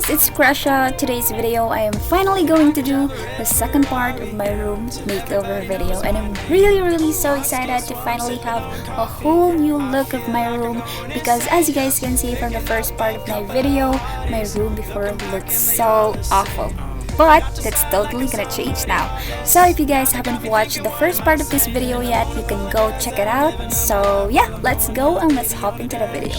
guys, it's Chresia. Today's video I am finally going to do the second part of my room makeover video, and I'm really so excited to finally have a whole new look of my room, because as you guys can see from the first part of my video, my room before looked so awful. But that's totally gonna change now. So if you guys haven't watched the first part of this video yet, you can go check it out. So yeah, let's go and let's hop into the video.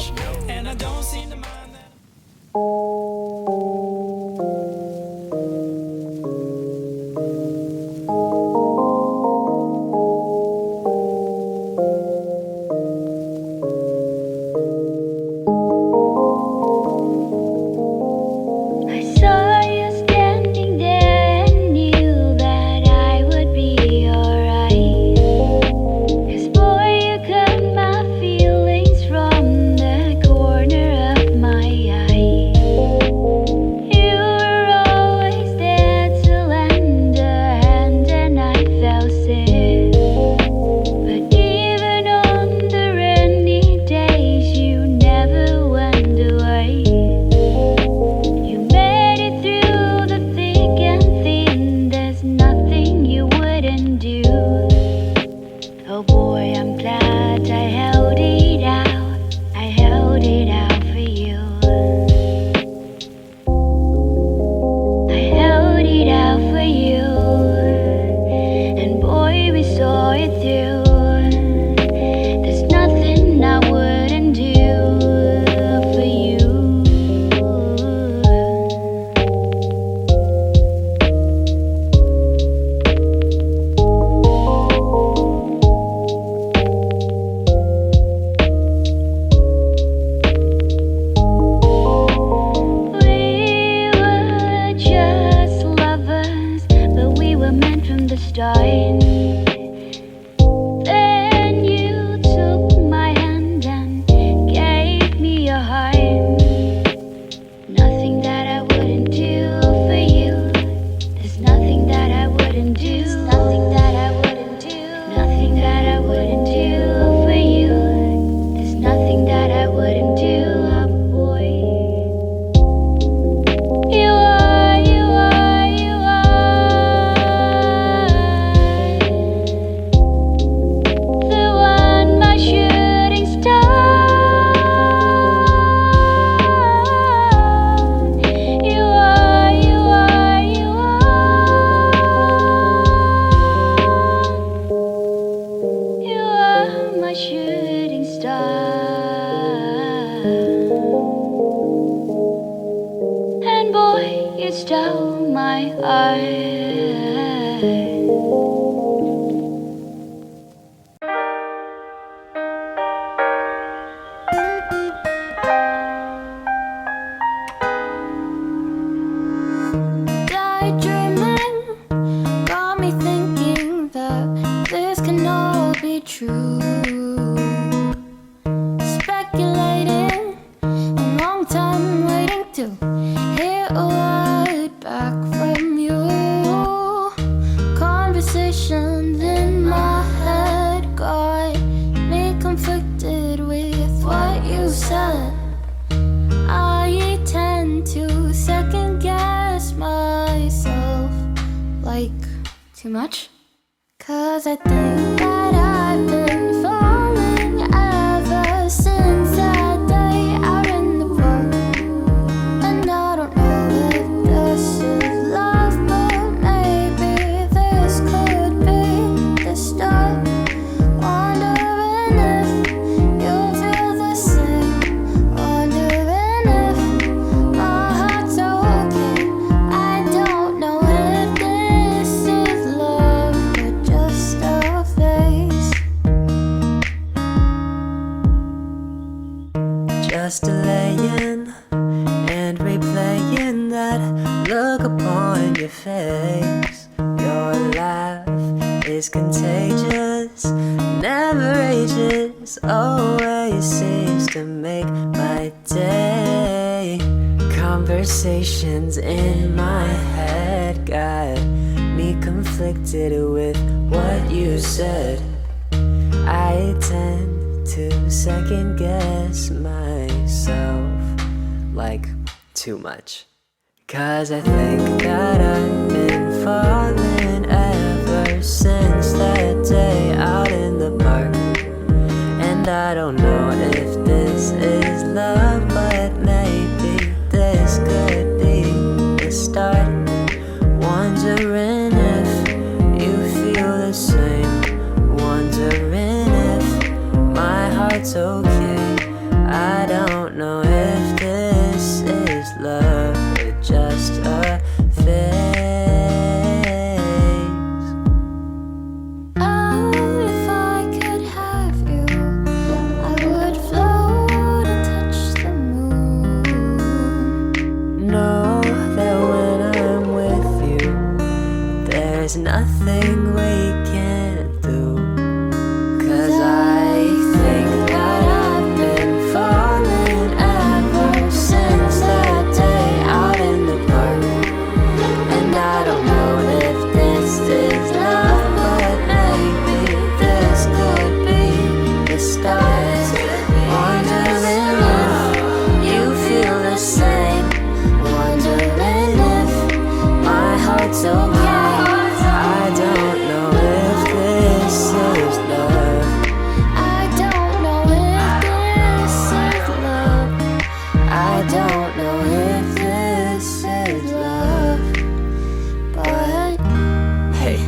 Stole my heart. Daydreaming got me thinking that this can all be true. Speculating, a long time waiting to hear a word back from you. Conversations in my head got me conflicted with what you said. I tend to second guess myself, like too much, 'cause I think that I've been falling ever since that day out in the park. And I don't know if this is love, but maybe this could be the start. Wondering if you'll feel the same. Wondering if my heart's okay. I don't know if this is love or just a phase. Just delaying and replaying that look upon your face. Your laugh is contagious, never ages, always seems to make my day. Conversations in my head got me conflicted with what you said. I tend to second guess myself, like too much. 'Cause I think that I've been falling ever since that day out in the park. And I don't know if this is love, but maybe this could be the start. Wondering if you feel the same. Wondering if my heart's okay. I don't know if this is love or just a phase. Oh, if I could have you, I would float and touch the moon. Know that when I'm with you, there's nothing we can't do. 'Cause I think that I've been falling ever since that day out in the park. And I don't know if this is love, but maybe this could be the start. Wondering if you feel the same. Wondering if my heart's okay. I don't know if this is love. I don't know if this is love. I don't know if this is love. But Hey.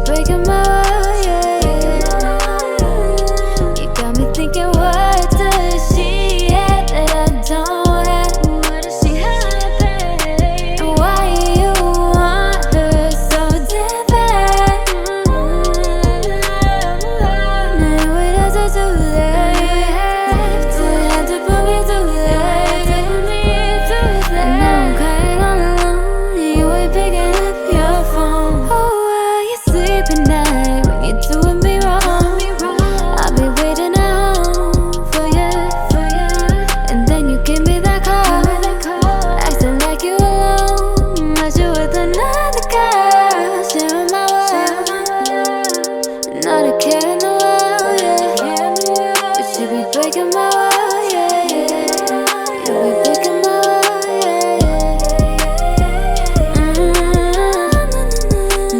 breaking my heart, yeah. You got me thinking, what does she have that I don't have? What does she have, babe? And why you want her so different? Now it has to do that. You have to put me through that. And now I'm crying all alone. You ain't picking up your phone. Oh, why you sleep at night when you're doing me wrong? I'll be waiting at home for you. And then you give me that call, acting like you alone, but you with another girl, sharing my world. Not a care in the world, yeah. But you be breaking my world, yeah. You be breaking my world, yeah.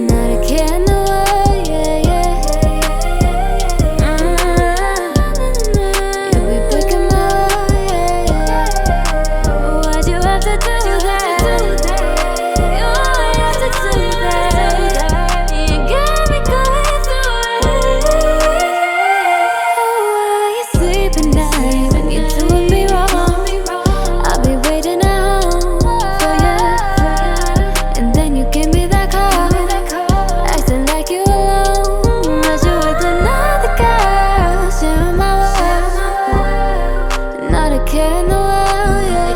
Not a care in the world, yeah. You be breaking my world, yeah. Why'd you have to do that? You always have to do that. You got me going through it. Oh, why you sleep at night when you're doing me wrong? I'll be waiting at home for you. And then you give me that call, acting like you alone, but you with another girl, sharing my world. Not a care in the world, yeah.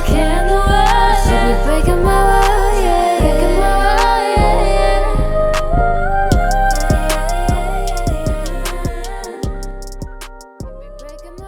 She be breaking my world, yeah. Breaking my world, yeah. Be breaking my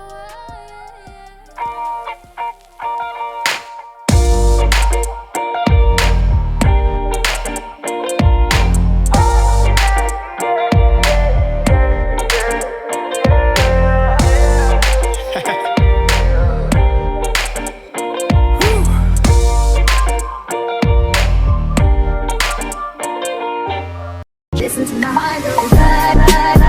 Listen to my little vibe.